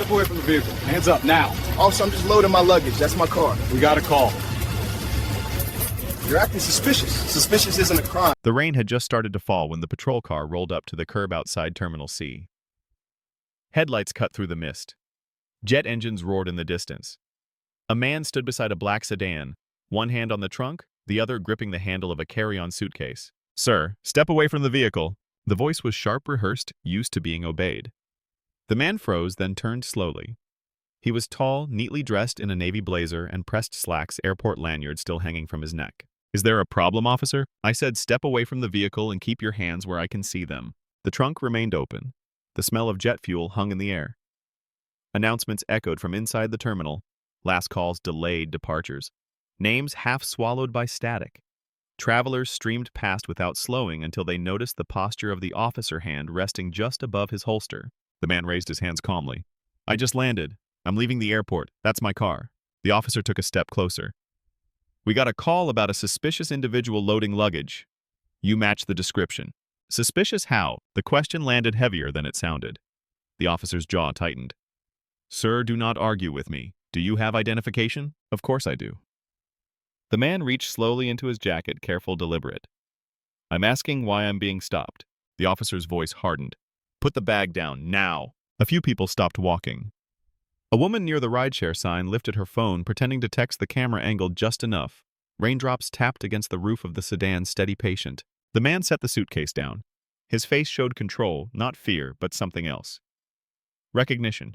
Step away from the vehicle. Hands up, now. Officer, I'm just loading my luggage. That's my car. We got a call. You're acting suspicious. Suspicious isn't a crime. The rain had just started to fall when the patrol car rolled up to the curb outside Terminal C. Headlights cut through the mist. Jet engines roared in the distance. A man stood beside a black sedan, one hand on the trunk, the other gripping the handle of a carry-on suitcase. "Sir, step away from the vehicle." The voice was sharp, rehearsed, used to being obeyed. The man froze, then turned slowly. He was tall, neatly dressed in a navy blazer and pressed slacks, airport lanyard still hanging from his neck. "Is there a problem, officer?" I said, "Step away from the vehicle and keep your hands where I can see them." The trunk remained open. The smell of jet fuel hung in the air. Announcements echoed from inside the terminal. Last calls, delayed departures. Names half swallowed by static. Travelers streamed past without slowing until they noticed the posture of the officer hand resting just above his holster. The man raised his hands calmly. "I just landed. I'm leaving the airport. That's my car." The officer took a step closer. "We got a call about a suspicious individual loading luggage. You match the description." Suspicious how? The question landed heavier than it sounded. The officer's jaw tightened. "Sir, do not argue with me. Do you have identification?" "Of course I do." The man reached slowly into his jacket, careful, deliberate. "I'm asking why I'm being stopped." The officer's voice hardened. "Put the bag down, now." A few people stopped walking. A woman near the rideshare sign lifted her phone, pretending to text, the camera angled just enough. Raindrops tapped against the roof of the sedan, steady, patient. The man set the suitcase down. His face showed control, not fear, but something else. Recognition.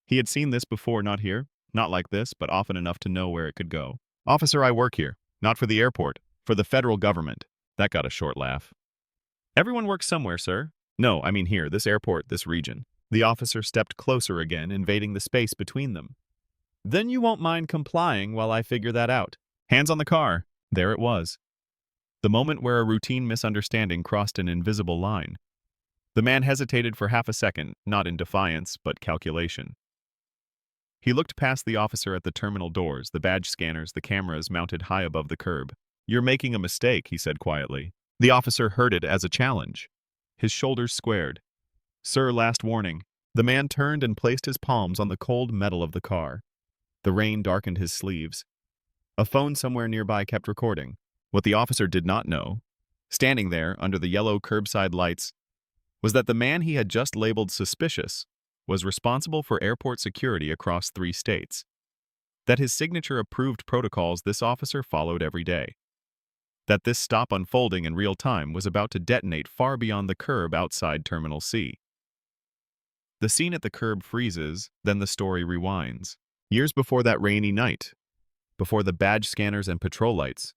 He had seen this before, not here, not like this, but often enough to know where it could go. "Officer, I work here. Not for the airport, for the federal government." That got a short laugh. "Everyone works somewhere, sir." "No, I mean here, this airport, this region." The officer stepped closer again, invading the space between them. "Then you won't mind complying while I figure that out." Hands on the car. There it was. The moment where a routine misunderstanding crossed an invisible line. The man hesitated for half a second, not in defiance, but calculation. He looked past the officer at the terminal doors, the badge scanners, the cameras mounted high above the curb. "You're making a mistake," he said quietly. The officer heard it as a challenge. His shoulders squared. "Sir, last warning." The man turned and placed his palms on the cold metal of the car. The rain darkened his sleeves. A phone somewhere nearby kept recording. What the officer did not know, standing there under the yellow curbside lights, was that the man he had just labeled suspicious was responsible for airport security across 3 states. That his signature approved protocols this officer followed every day. That this stop unfolding in real time was about to detonate far beyond the curb outside Terminal C. The scene at the curb freezes, then the story rewinds. Years before that rainy night, before the badge scanners and patrol lights,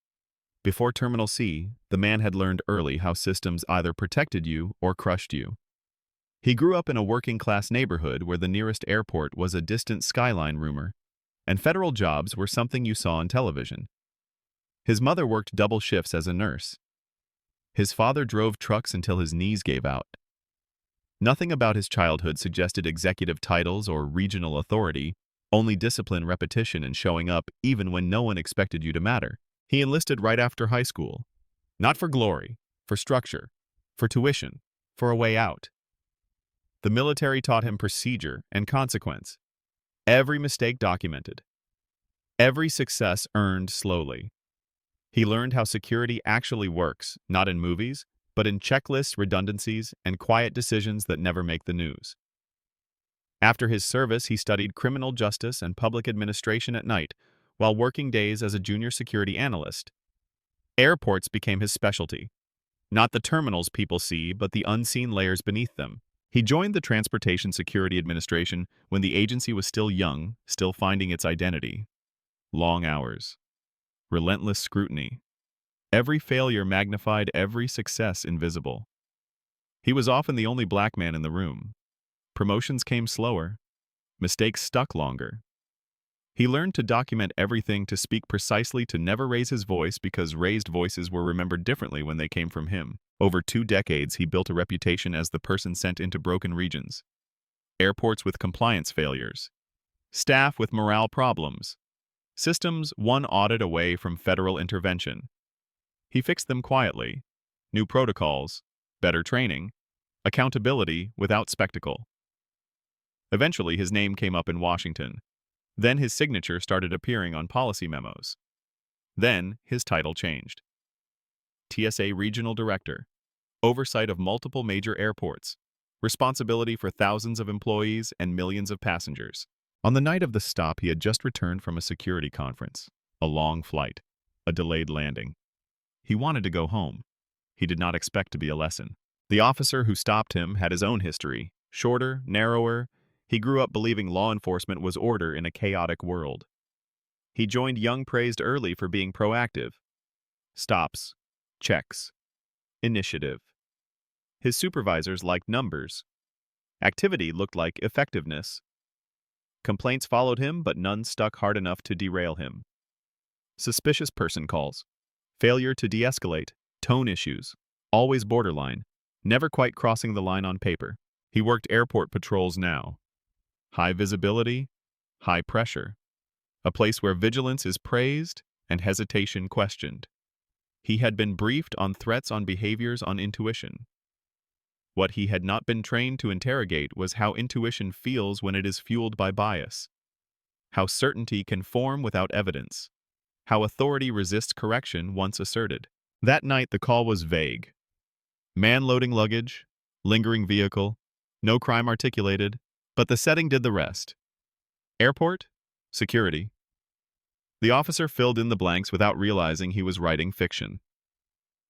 before Terminal C, the man had learned early how systems either protected you or crushed you. He grew up in a working-class neighborhood where the nearest airport was a distant skyline rumor, and federal jobs were something you saw on television. His mother worked double shifts as a nurse. His father drove trucks until his knees gave out. Nothing about his childhood suggested executive titles or regional authority, only discipline, repetition, and showing up even when no one expected you to matter. He enlisted right after high school. Not for glory, for structure, for tuition, for a way out. The military taught him procedure and consequence. Every mistake documented. Every success earned slowly. He learned how security actually works, not in movies, but in checklists, redundancies, and quiet decisions that never make the news. After his service, he studied criminal justice and public administration at night, while working days as a junior security analyst. Airports became his specialty. Not the terminals people see, but the unseen layers beneath them. He joined the Transportation Security Administration when the agency was still young, still finding its identity. Long hours. Relentless scrutiny. Every failure magnified, every success invisible. He was often the only black man in the room. Promotions came slower. Mistakes stuck longer. He learned to document everything, to speak precisely, to never raise his voice because raised voices were remembered differently when they came from him. Over 2 decades, he built a reputation as the person sent into broken regions. Airports with compliance failures. Staff with morale problems. Systems 1 audit away from federal intervention. He fixed them quietly. New protocols, better training, accountability without spectacle. Eventually, his name came up in Washington. Then his signature started appearing on policy memos. Then his title changed. TSA Regional Director. Oversight of multiple major airports. Responsibility for thousands of employees and millions of passengers. On the night of the stop, he had just returned from a security conference. A long flight. A delayed landing. He wanted to go home. He did not expect to be a lesson. The officer who stopped him had his own history. Shorter, narrower. He grew up believing law enforcement was order in a chaotic world. He joined Young praised early for being proactive. Stops. Checks. Initiative. His supervisors liked numbers. Activity looked like effectiveness. Complaints followed him, but none stuck hard enough to derail him. Suspicious person calls. Failure to de-escalate. Tone issues. Always borderline. Never quite crossing the line on paper. He worked airport patrols now. High visibility, high pressure. A place where vigilance is praised and hesitation questioned. He had been briefed on threats on behaviors on intuition. What he had not been trained to interrogate was how intuition feels when it is fueled by bias. How certainty can form without evidence. How authority resists correction once asserted. That night the call was vague. Man loading luggage, lingering vehicle, no crime articulated, but the setting did the rest. Airport? Security. The officer filled in the blanks without realizing he was writing fiction.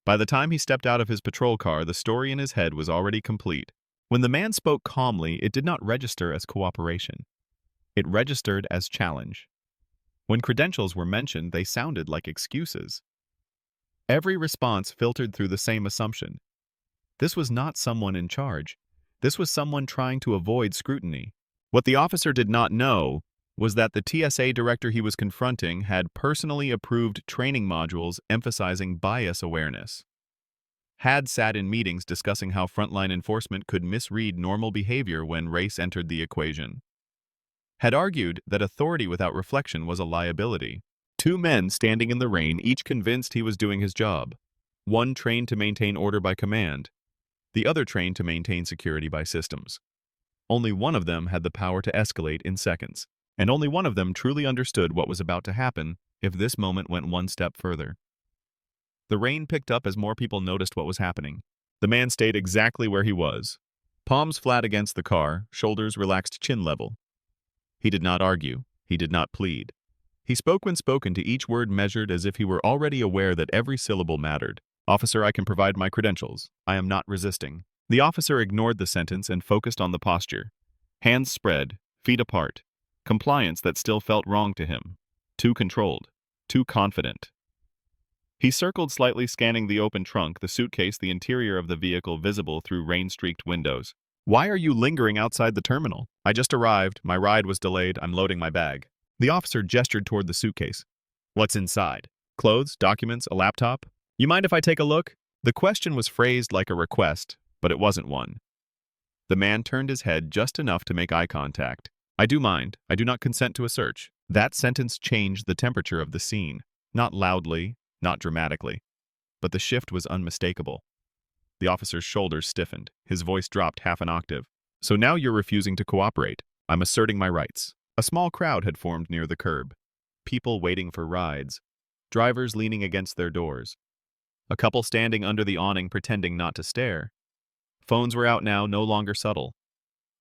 By the time he stepped out of his patrol car, the story in his head was already complete. When the man spoke calmly, it did not register as cooperation. It registered as challenge. When credentials were mentioned, they sounded like excuses. Every response filtered through the same assumption. This was not someone in charge. This was someone trying to avoid scrutiny. What the officer did not know was that the TSA director he was confronting had personally approved training modules emphasizing bias awareness. Had sat in meetings discussing how frontline enforcement could misread normal behavior when race entered the equation. Had argued that authority without reflection was a liability. Two men standing in the rain, each convinced he was doing his job. One trained to maintain order by command. The other trained to maintain security by systems. Only one of them had the power to escalate in seconds, and only one of them truly understood what was about to happen if this moment went one step further. The rain picked up as more people noticed what was happening. The man stayed exactly where he was, palms flat against the car, shoulders relaxed chin level. He did not argue. He did not plead. He spoke when spoken, to each word measured as if he were already aware that every syllable mattered. Officer, I can provide my credentials. I am not resisting. The officer ignored the sentence and focused on the posture. Hands spread, feet apart. Compliance that still felt wrong to him. Too controlled. Too confident. He circled slightly, scanning the open trunk, the suitcase, the interior of the vehicle visible through rain-streaked windows. Why are you lingering outside the terminal? I just arrived. My ride was delayed. I'm loading my bag. The officer gestured toward the suitcase. What's inside? Clothes, documents, a laptop? You mind if I take a look? The question was phrased like a request, but it wasn't one. The man turned his head just enough to make eye contact. I do mind. I do not consent to a search. That sentence changed the temperature of the scene. Not loudly, not dramatically. But the shift was unmistakable. The officer's shoulders stiffened. His voice dropped half an octave. So now you're refusing to cooperate. I'm asserting my rights. A small crowd had formed near the curb. People waiting for rides. Drivers leaning against their doors. A couple standing under the awning pretending not to stare. Phones were out now, no longer subtle.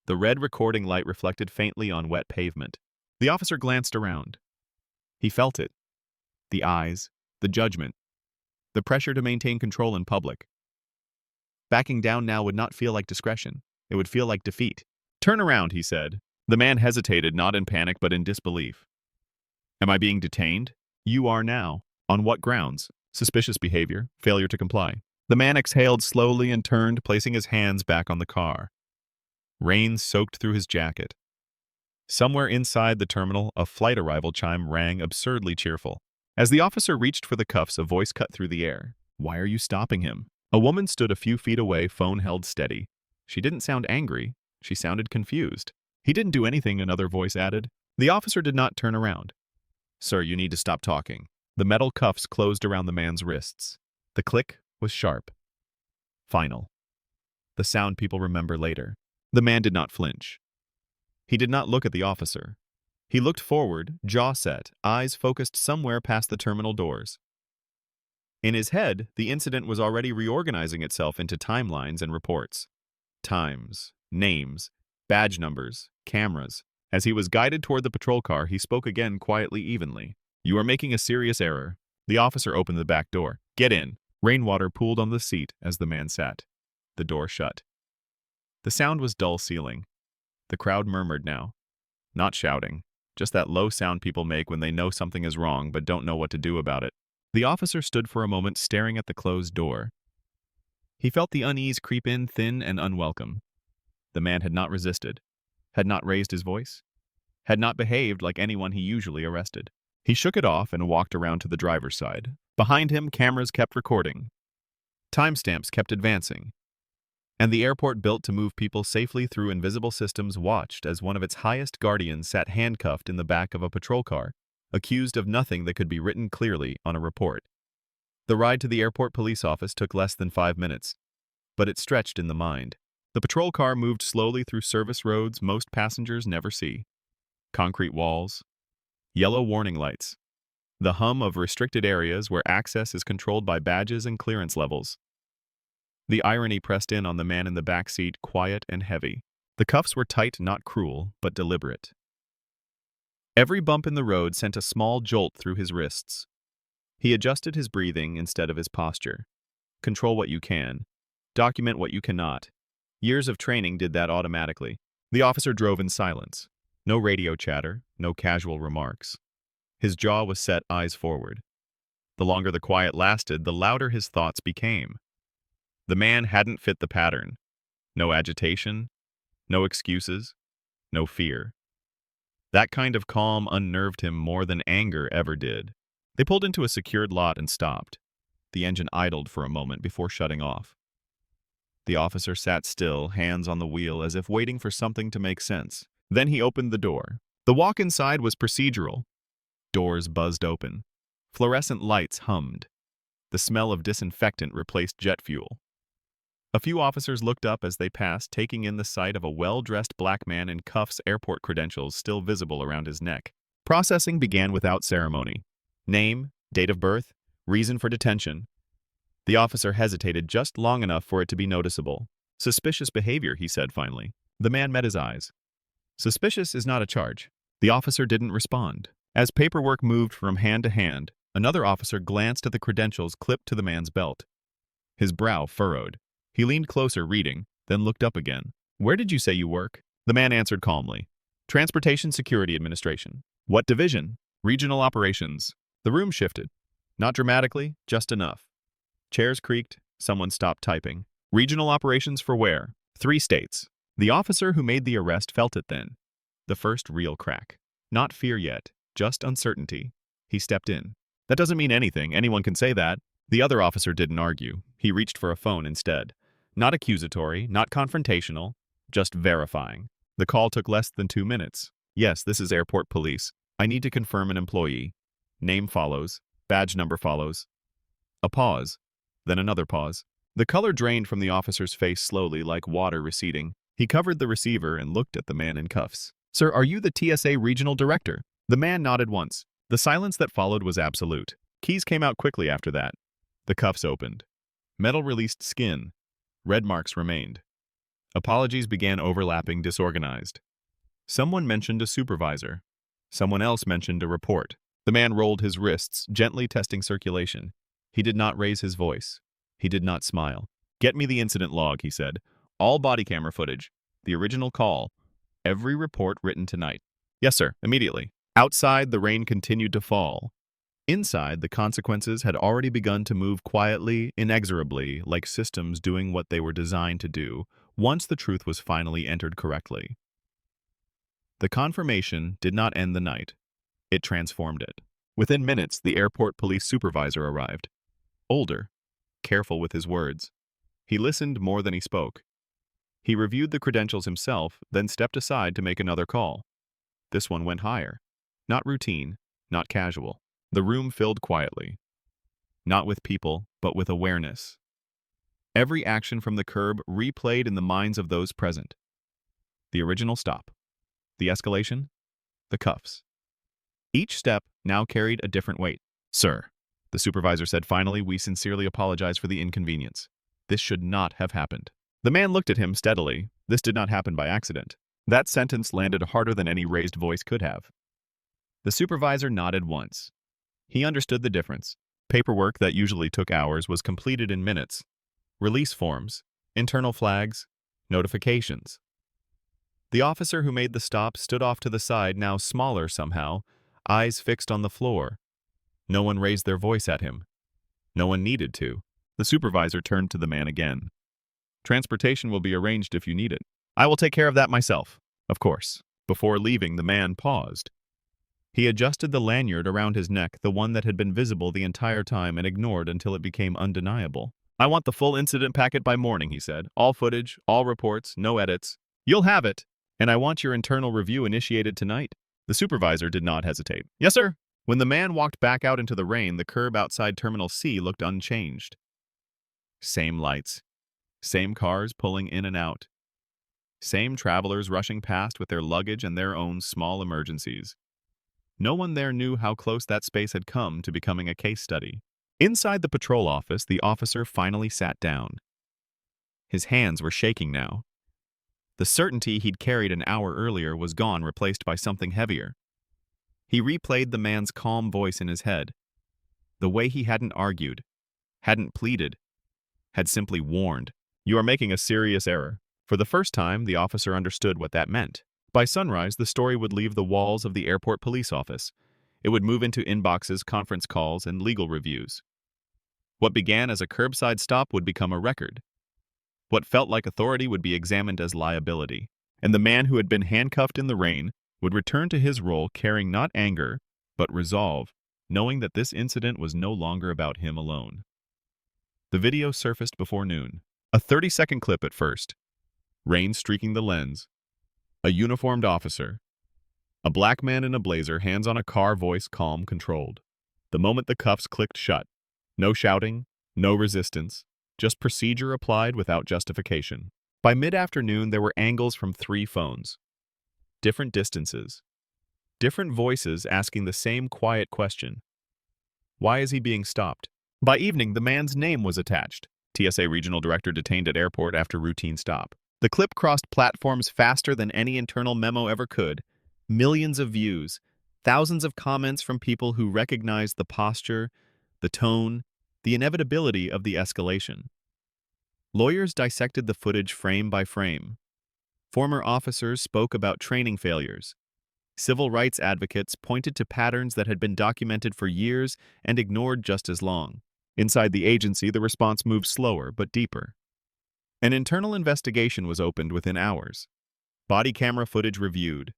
The red recording light reflected faintly on wet pavement. The officer glanced around. He felt it. The eyes, the judgment, the pressure to maintain control in public. Backing down now would not feel like discretion. It would feel like defeat. Turn around, he said. The man hesitated, not in panic but in disbelief. Am I being detained? You are now. On what grounds? Suspicious behavior, failure to comply. The man exhaled slowly and turned, placing his hands back on the car. Rain soaked through his jacket. Somewhere inside the terminal, a flight arrival chime rang, absurdly cheerful. As the officer reached for the cuffs, a voice cut through the air. Why are you stopping him? A woman stood a few feet away, phone held steady. She didn't sound angry. She sounded confused. He didn't do anything, another voice added. The officer did not turn around. Sir, you need to stop talking. The metal cuffs closed around the man's wrists. The click was sharp. Final. The sound people remember later. The man did not flinch. He did not look at the officer. He looked forward, jaw set, eyes focused somewhere past the terminal doors. In his head, the incident was already reorganizing itself into timelines and reports. Times, names, badge numbers, cameras. As he was guided toward the patrol car, he spoke again quietly, evenly. "You are making a serious error." The officer opened the back door. "Get in." Rainwater pooled on the seat as the man sat. The door shut. The sound was dull ceiling. The crowd murmured now. Not shouting, just that low sound people make when they know something is wrong but don't know what to do about it. The officer stood for a moment staring at the closed door. He felt the unease creep in thin and unwelcome. The man had not resisted, had not raised his voice, had not behaved like anyone he usually arrested. He shook it off and walked around to the driver's side. Behind him, cameras kept recording. Timestamps kept advancing. And the airport built to move people safely through invisible systems watched as one of its highest guardians sat handcuffed in the back of a patrol car, accused of nothing that could be written clearly on a report. The ride to the airport police office took less than 5 minutes, but it stretched in the mind. The patrol car moved slowly through service roads most passengers never see. Concrete walls, yellow warning lights, the hum of restricted areas where access is controlled by badges and clearance levels. The irony pressed in on the man in the back seat, quiet and heavy. The cuffs were tight, not cruel, but deliberate. Every bump in the road sent a small jolt through his wrists. He adjusted his breathing instead of his posture. Control what you can. Document what you cannot. Years of training did that automatically. The officer drove in silence. No radio chatter, no casual remarks. His jaw was set, eyes forward. The longer the quiet lasted, the louder his thoughts became. The man hadn't fit the pattern. No agitation, no excuses, no fear. That kind of calm unnerved him more than anger ever did. They pulled into a secured lot and stopped. The engine idled for a moment before shutting off. The officer sat still, hands on the wheel, as if waiting for something to make sense. Then he opened the door. The walk inside was procedural. Doors buzzed open. Fluorescent lights hummed. The smell of disinfectant replaced jet fuel. A few officers looked up as they passed, taking in the sight of a well-dressed black man in cuffs, airport credentials still visible around his neck. Processing began without ceremony. Name, date of birth, reason for detention. The officer hesitated just long enough for it to be noticeable. "Suspicious behavior," he said finally. The man met his eyes. "Suspicious is not a charge." The officer didn't respond. As paperwork moved from hand to hand, another officer glanced at the credentials clipped to the man's belt. His brow furrowed. He leaned closer, reading, then looked up again. "Where did you say you work?" The man answered calmly. "Transportation Security Administration." "What division?" "Regional Operations." The room shifted. Not dramatically, just enough. Chairs creaked. Someone stopped typing. "Regional Operations for where?" "3 states." The officer who made the arrest felt it then. The first real crack. Not fear yet, just uncertainty. He stepped in. "That doesn't mean anything. Anyone can say that." The other officer didn't argue. He reached for a phone instead. Not accusatory, not confrontational, just verifying. The call took less than 2 minutes. "Yes, this is airport police. I need to confirm an employee." Name follows. Badge number follows. A pause. Then another pause. The color drained from the officer's face slowly, like water receding. He covered the receiver and looked at the man in cuffs. "Sir, are you the TSA regional director?" The man nodded once. The silence that followed was absolute. Keys came out quickly after that. The cuffs opened. Metal released skin. Red marks remained. Apologies began overlapping, disorganized. Someone mentioned a supervisor. Someone else mentioned a report. The man rolled his wrists, gently testing circulation. He did not raise his voice. He did not smile. "Get me the incident log," he said. "All body camera footage. The original call. Every report written tonight." "Yes, sir, immediately." Outside, the rain continued to fall. Inside, the consequences had already begun to move quietly, inexorably, like systems doing what they were designed to do, once the truth was finally entered correctly. The confirmation did not end the night. It transformed it. Within minutes, the airport police supervisor arrived. Older, careful with his words. He listened more than he spoke. He reviewed the credentials himself, then stepped aside to make another call. This one went higher. Not routine, not casual. The room filled quietly. Not with people, but with awareness. Every action from the curb replayed in the minds of those present. The original stop. The escalation, the cuffs. Each step now carried a different weight. Sir, the supervisor said finally, we sincerely apologize for the inconvenience. This should not have happened. The man looked at him steadily. This did not happen by accident. That sentence landed harder than any raised voice could have. The supervisor nodded once. He understood the difference. Paperwork that usually took hours was completed in minutes. Release forms, internal flags, notifications. The officer who made the stop stood off to the side, now smaller somehow, eyes fixed on the floor. No one raised their voice at him. No one needed to. The supervisor turned to the man again. Transportation will be arranged if you need it. I will take care of that myself, of course. Before leaving, the man paused. He adjusted the lanyard around his neck, the one that had been visible the entire time and ignored until it became undeniable. I want the full incident packet by morning, he said. All footage, all reports, no edits. You'll have it. And I want your internal review initiated tonight. The supervisor did not hesitate. Yes, sir. When the man walked back out into the rain, the curb outside Terminal C looked unchanged. Same lights. Same cars pulling in and out. Same travelers rushing past with their luggage and their own small emergencies. No one there knew how close that space had come to becoming a case study. Inside the patrol office, the officer finally sat down. His hands were shaking now. The certainty he'd carried an hour earlier was gone, replaced by something heavier. He replayed the man's calm voice in his head. The way he hadn't argued, hadn't pleaded, had simply warned. You are making a serious error. For the first time, the officer understood what that meant. By sunrise, the story would leave the walls of the airport police office. It would move into inboxes, conference calls, and legal reviews. What began as a curbside stop would become a record. What felt like authority would be examined as liability. And the man who had been handcuffed in the rain would return to his role carrying not anger, but resolve, knowing that this incident was no longer about him alone. The video surfaced before noon. A 30-second clip at first. Rain streaking the lens. A uniformed officer. A black man in a blazer, hands on a car, voice calm, controlled. The moment the cuffs clicked shut. No shouting, no resistance, just procedure applied without justification. By mid-afternoon, there were angles from 3 phones. Different distances. Different voices asking the same quiet question. Why is he being stopped? By evening, the man's name was attached. TSA Regional Director detained at airport after routine stop. The clip crossed platforms faster than any internal memo ever could. Millions of views, thousands of comments from people who recognized the posture, the tone, the inevitability of the escalation. Lawyers dissected the footage frame by frame. Former officers spoke about training failures. Civil rights advocates pointed to patterns that had been documented for years and ignored just as long. Inside the agency, the response moved slower but deeper. An internal investigation was opened within hours. Body camera footage reviewed.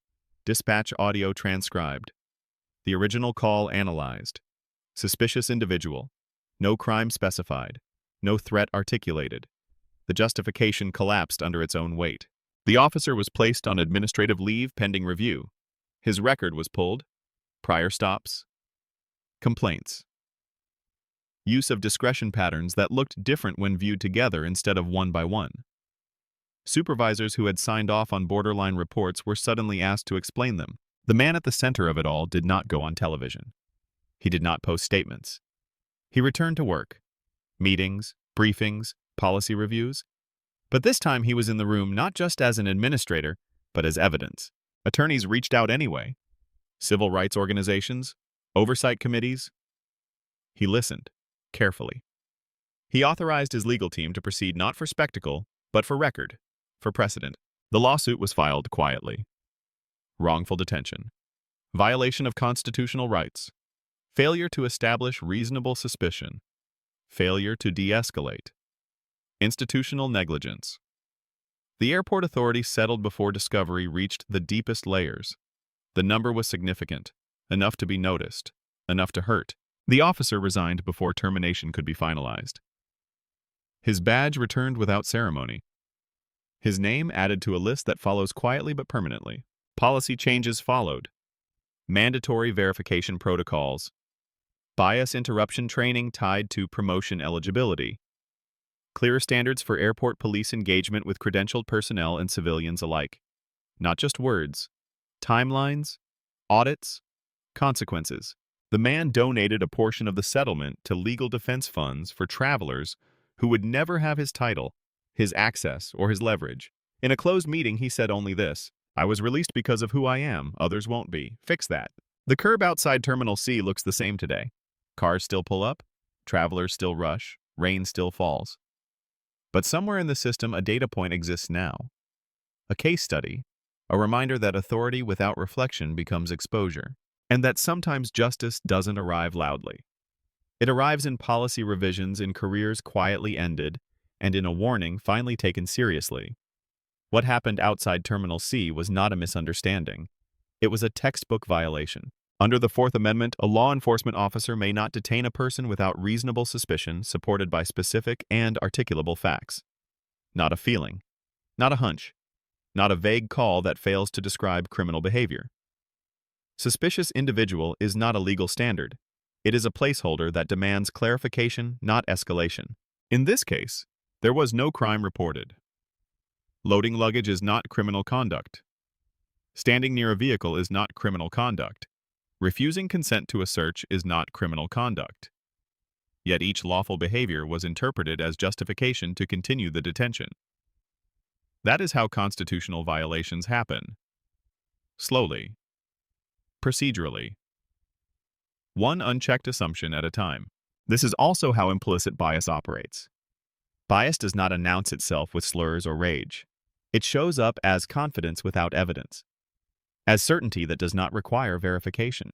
Dispatch audio transcribed. The original call analyzed. Suspicious individual. No crime specified. No threat articulated. The justification collapsed under its own weight. The officer was placed on administrative leave pending review. His record was pulled. Prior stops. Complaints. Use of discretion patterns that looked different when viewed together instead of one by one. Supervisors who had signed off on borderline reports were suddenly asked to explain them. The man at the center of it all did not go on television. He did not post statements. He returned to work. Meetings, briefings, policy reviews. But this time he was in the room not just as an administrator, but as evidence. Attorneys reached out anyway. Civil rights organizations, oversight committees. He listened, carefully. He authorized his legal team to proceed not for spectacle, but for record, for precedent. The lawsuit was filed quietly. Wrongful detention. Violation of constitutional rights. Failure to establish reasonable suspicion. Failure to de-escalate. Institutional negligence. The airport authorities settled before discovery reached the deepest layers. The number was significant, enough to be noticed, enough to hurt. The officer resigned before termination could be finalized. His badge returned without ceremony. His name added to a list that follows quietly but permanently. Policy changes followed. Mandatory verification protocols. Bias interruption training tied to promotion eligibility. Clearer standards for airport police engagement with credentialed personnel and civilians alike. Not just words, Timelines, audits, consequences. The man donated a portion of the settlement to legal defense funds for travelers who would never have his title, his access, or his leverage. In a closed meeting, he said only this: "I was released because of who I am. Others won't be. Fix that." The curb outside Terminal C looks the same today. Cars still pull up, travelers still rush, rain still falls. But somewhere in the system, a data point exists now. A case study, a reminder that authority without reflection becomes exposure, and that sometimes justice doesn't arrive loudly. It arrives in policy revisions, in careers quietly ended, and in a warning finally taken seriously. What happened outside Terminal C was not a misunderstanding. It was a textbook violation. Under the Fourth Amendment, a law enforcement officer may not detain a person without reasonable suspicion supported by specific and articulable facts. Not a feeling, not a hunch, not a vague call that fails to describe criminal behavior. Suspicious individual is not a legal standard. It is a placeholder that demands clarification, not escalation. In this case, there was no crime reported. Loading luggage is not criminal conduct. Standing near a vehicle is not criminal conduct. Refusing consent to a search is not criminal conduct. Yet each lawful behavior was interpreted as justification to continue the detention. That is how constitutional violations happen. Slowly. Procedurally. One unchecked assumption at a time. This is also how implicit bias operates. Bias does not announce itself with slurs or rage. It shows up as confidence without evidence, as certainty that does not require verification,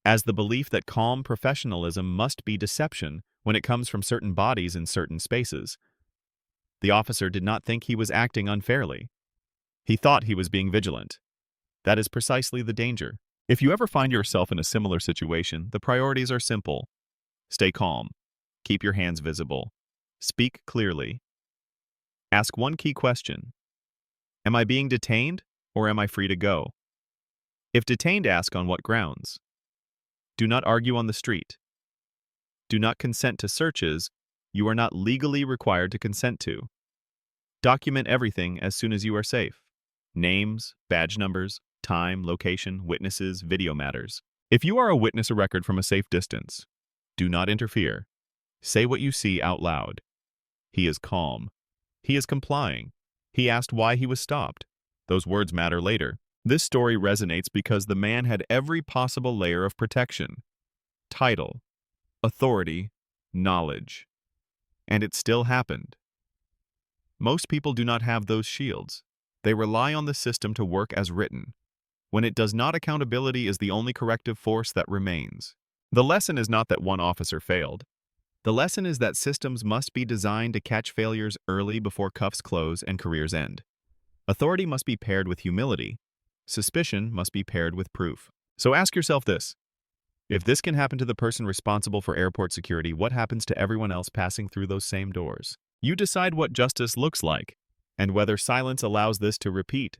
as the belief that calm professionalism must be deception when it comes from certain bodies in certain spaces. The officer did not think he was acting unfairly. He thought he was being vigilant. That is precisely the danger. If you ever find yourself in a similar situation, the priorities are simple. Stay calm. Keep your hands visible. Speak clearly. Ask one key question. Am I being detained, or am I free to go? If detained, ask on what grounds. Do not argue on the street. Do not consent to searches you are not legally required to consent to. Document everything as soon as you are safe. Names, badge numbers, time, location, witnesses, video matters. If you are a witness a record from a safe distance, do not interfere. Say what you see out loud. He is calm. He is complying. He asked why he was stopped. Those words matter later. This story resonates because the man had every possible layer of protection: title, authority, knowledge. And it still happened. Most people do not have those shields. They rely on the system to work as written. When it does not, accountability is the only corrective force that remains. The lesson is not that one officer failed. The lesson is that systems must be designed to catch failures early before cuffs close and careers end. Authority must be paired with humility. Suspicion must be paired with proof. So ask yourself this: if this can happen to the person responsible for airport security, what happens to everyone else passing through those same doors? You decide what justice looks like, and whether silence allows this to repeat.